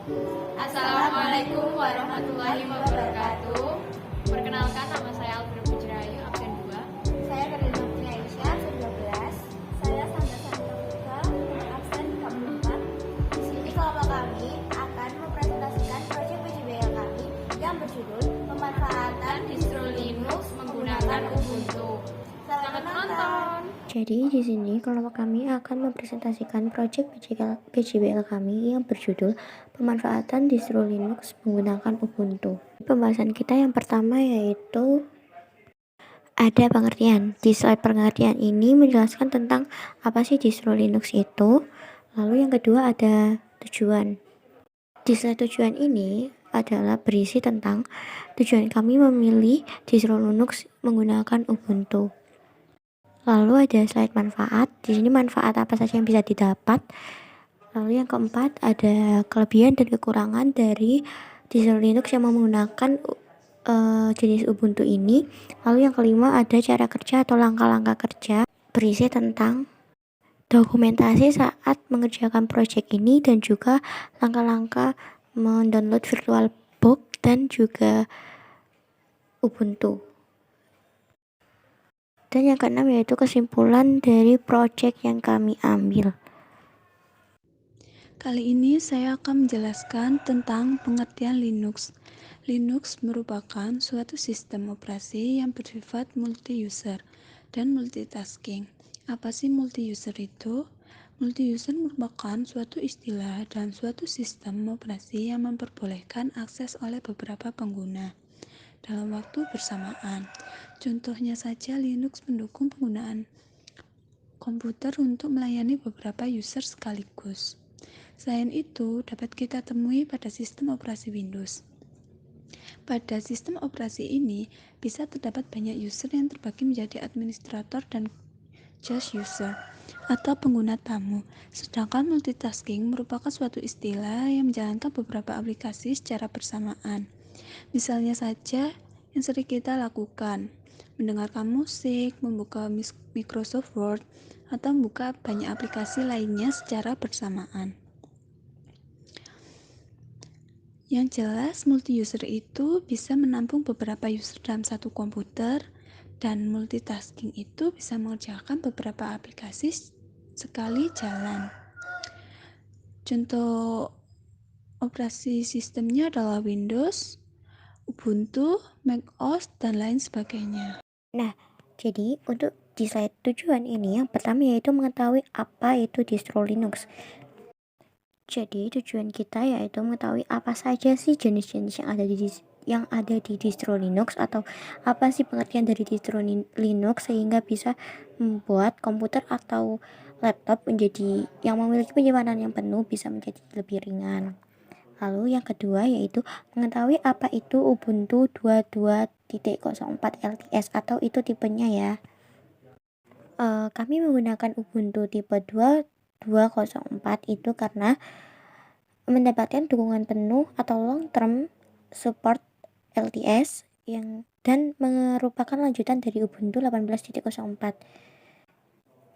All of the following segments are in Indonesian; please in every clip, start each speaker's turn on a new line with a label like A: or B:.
A: Assalamualaikum warahmatullahi wabarakatuh. Perkenalkan, nama saya Alfred Pujrayu, absen 2.
B: Saya Karina Putri Aisyah, absen 12. Saya Sandra Santika, absen 34. Di sini kelompok kami akan mempresentasikan proyek PJBL kami yang berjudul Pemanfaatan
A: Distro Linux menggunakan Ubuntu. Selamat menonton.
C: Jadi di sini kelompok kami akan mempresentasikan proyek PJBL kami yang berjudul Pemanfaatan Distro Linux menggunakan Ubuntu. Pembahasan kita yang pertama yaitu ada pengertian. Di slide pengertian ini menjelaskan tentang apa sih distro Linux itu. Lalu yang kedua ada tujuan. Di slide tujuan ini adalah berisi tentang tujuan kami memilih distro Linux menggunakan Ubuntu. Lalu ada slide manfaat. Di sini manfaat apa saja yang bisa didapat. Lalu yang keempat ada kelebihan dan kekurangan dari distro Linux yang menggunakan jenis Ubuntu ini. Lalu yang kelima ada cara kerja atau langkah-langkah kerja berisi tentang dokumentasi saat mengerjakan proyek ini dan juga langkah-langkah mendownload VirtualBox dan juga Ubuntu. Dan yang keenam yaitu kesimpulan dari proyek yang kami ambil.
D: Kali ini saya akan menjelaskan tentang pengertian Linux. Linux merupakan suatu sistem operasi yang bersifat multi-user dan multitasking. Apa sih multi-user itu? Multi-user merupakan suatu istilah dan suatu sistem operasi yang memperbolehkan akses oleh beberapa pengguna dalam waktu bersamaan. Contohnya saja Linux mendukung penggunaan komputer untuk melayani beberapa user sekaligus. Selain itu, dapat kita temui pada sistem operasi Windows. Pada sistem operasi ini, bisa terdapat banyak user yang terbagi menjadi administrator dan just user, atau pengguna tamu. Sedangkan multitasking merupakan suatu istilah yang menjalankan beberapa aplikasi secara bersamaan. Misalnya saja yang sering kita lakukan, mendengarkan musik, membuka Microsoft Word, atau membuka banyak aplikasi lainnya secara bersamaan. Yang jelas, multi-user itu bisa menampung beberapa user dalam satu komputer, dan multitasking itu bisa mengerjakan beberapa aplikasi sekali jalan. Contoh operasi sistemnya adalah Windows, Ubuntu, macOS, dan lain sebagainya.
C: Nah, jadi untuk di slide tujuan ini yang pertama yaitu mengetahui apa itu distro Linux. Jadi tujuan kita yaitu mengetahui apa saja sih jenis-jenis yang ada di distro Linux atau apa sih pengertian dari distro Linux sehingga bisa membuat komputer atau laptop menjadi yang memiliki penyimpanan yang penuh bisa menjadi lebih ringan. Lalu yang kedua yaitu mengetahui apa itu Ubuntu 22.04 LTS atau itu tipenya ya. Kami menggunakan Ubuntu tipe 2204 itu karena mendapatkan dukungan penuh atau long term support LTS dan merupakan lanjutan dari Ubuntu 18.04.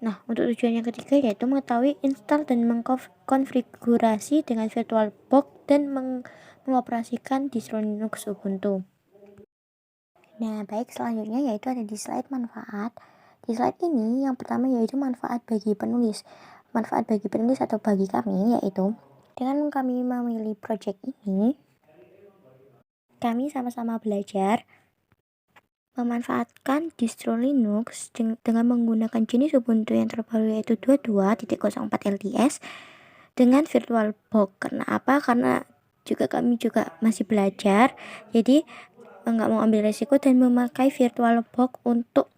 C: Nah, untuk tujuan yang ketiga yaitu mengetahui install dan mengkonfigurasi dengan VirtualBox dan mengoperasikan distro Linux Ubuntu. Nah, baik, selanjutnya yaitu ada di slide manfaat. Di slide ini yang pertama yaitu manfaat bagi penulis. Manfaat bagi penulis atau bagi kami yaitu dengan kami memilih project ini, kami sama-sama belajar memanfaatkan distro Linux dengan menggunakan jenis Ubuntu yang terbaru yaitu 22.04 LTS dengan VirtualBox. Karena apa? Karena kami juga masih belajar, jadi nggak mau ambil resiko dan memakai VirtualBox untuk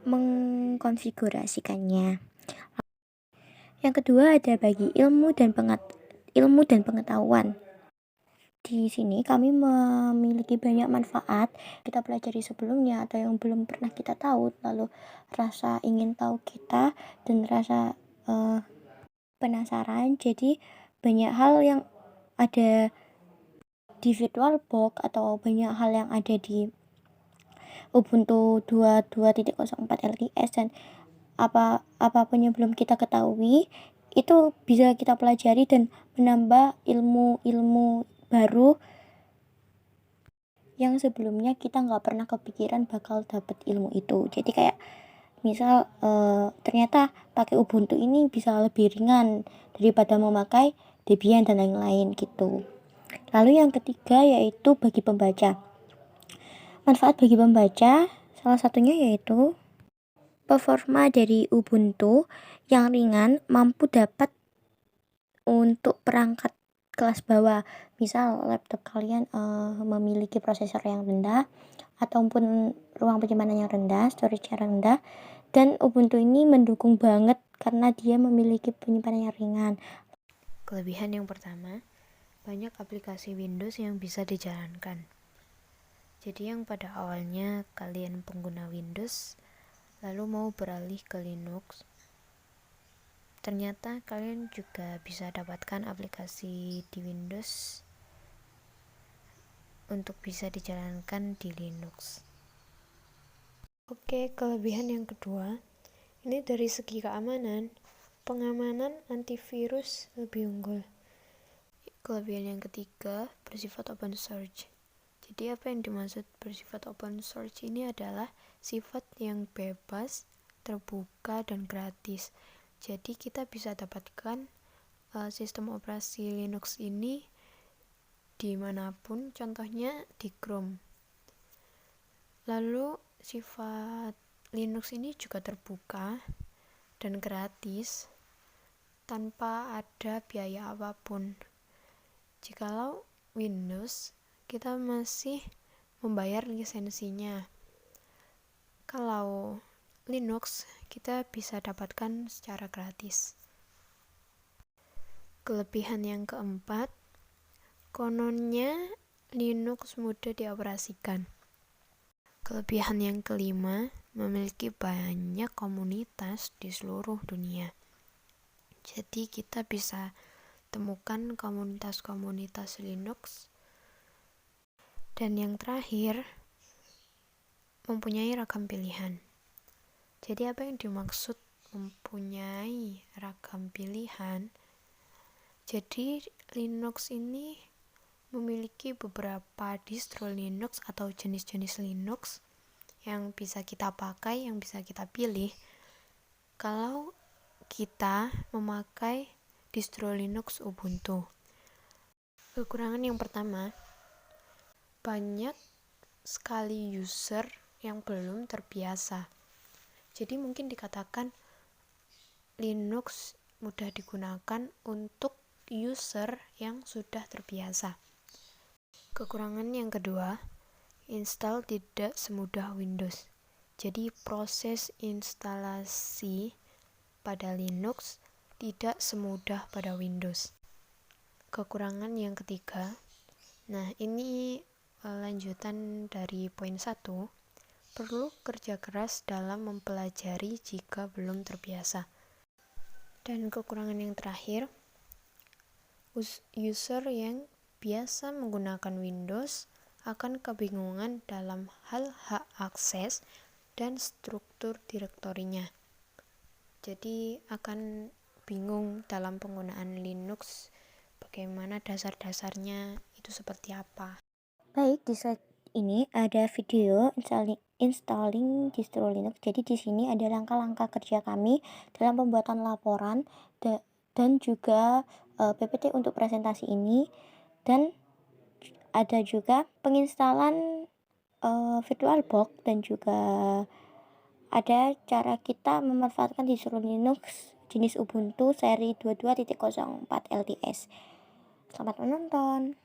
C: mengkonfigurasikannya. Yang kedua ada bagi ilmu dan pengetahuan. Di sini kami memiliki banyak manfaat kita pelajari sebelumnya atau yang belum pernah kita tahu, lalu rasa ingin tahu kita dan rasa penasaran. Jadi banyak hal yang ada di VirtualBox atau banyak hal yang ada di Ubuntu 22.04 LTS dan apapun yang belum kita ketahui itu bisa kita pelajari dan menambah ilmu-ilmu baru yang sebelumnya kita nggak pernah kepikiran bakal dapet ilmu itu. Jadi kayak misal ternyata pakai Ubuntu ini bisa lebih ringan daripada memakai Debian dan lain-lain gitu. Lalu yang ketiga yaitu bagi pembaca. Manfaat bagi pembaca salah satunya yaitu performa dari Ubuntu yang ringan mampu dapat untuk perangkat kelas bawah. Misal laptop kalian memiliki prosesor yang rendah ataupun ruang penyimpanan yang rendah, storage yang rendah, dan Ubuntu ini mendukung banget karena dia memiliki penyimpanan yang ringan.
E: Kelebihan yang pertama, banyak aplikasi Windows yang bisa dijalankan. Jadi yang pada awalnya kalian pengguna Windows lalu mau beralih ke Linux, ternyata kalian juga bisa dapatkan aplikasi di Windows untuk bisa dijalankan di Linux. Oke, kelebihan yang kedua, ini dari segi keamanan, pengamanan antivirus lebih unggul. Kelebihan yang ketiga, bersifat open source. Jadi apa yang dimaksud bersifat open source ini adalah sifat yang bebas, terbuka, dan gratis. Jadi kita bisa dapatkan sistem operasi Linux ini dimanapun, contohnya di Chrome. Lalu sifat Linux ini juga terbuka dan gratis tanpa ada biaya apapun. Jikalau Windows, kita masih membayar lisensinya. Kalau Linux, kita bisa dapatkan secara gratis. Kelebihan yang keempat, kononnya Linux mudah dioperasikan. Kelebihan yang kelima, memiliki banyak komunitas di seluruh dunia. Jadi kita bisa temukan komunitas-komunitas Linux. Dan yang terakhir, mempunyai ragam pilihan. Jadi apa yang dimaksud mempunyai ragam pilihan? Jadi Linux ini memiliki beberapa distro Linux atau jenis-jenis Linux yang bisa kita pakai, yang bisa kita pilih kalau kita memakai distro Linux Ubuntu. Kekurangan yang pertama, banyak sekali user yang belum terbiasa. Jadi mungkin dikatakan Linux mudah digunakan untuk user yang sudah terbiasa. Kekurangan yang kedua, install tidak semudah Windows. Jadi proses instalasi pada Linux tidak semudah pada Windows. Kekurangan yang ketiga, nah ini lanjutan dari poin 1, perlu kerja keras dalam mempelajari jika belum terbiasa. Dan kekurangan yang terakhir, user yang biasa menggunakan Windows akan kebingungan dalam hal hak akses dan struktur direktorinya. Jadi akan bingung dalam penggunaan Linux, bagaimana dasar-dasarnya itu seperti apa.
C: Baik, di slide ini ada video installing distro Linux. Jadi di sini ada langkah-langkah kerja kami dalam pembuatan laporan dan juga PPT untuk presentasi ini, dan ada juga penginstalan VirtualBox, dan juga ada cara kita memanfaatkan distro Linux jenis Ubuntu seri 22.04 LTS. Selamat menonton.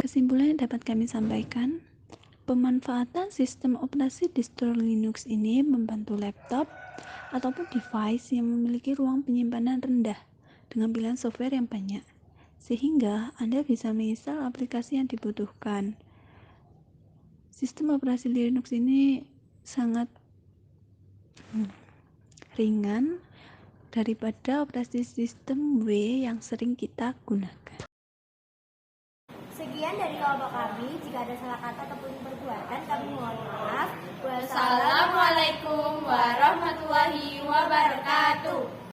D: Kesimpulan yang dapat kami sampaikan, pemanfaatan sistem operasi distro Linux ini membantu laptop ataupun device yang memiliki ruang penyimpanan rendah dengan pilihan software yang banyak, sehingga Anda bisa menginstal aplikasi yang dibutuhkan. Sistem operasi Linux ini sangat ringan daripada operasi sistem W yang sering kita gunakan.
B: Sekian dari kelompok kami. Jika ada salah kata ataupun perbuatan, kami mohon maaf.
A: Wassalamualaikum warahmatullahi wabarakatuh.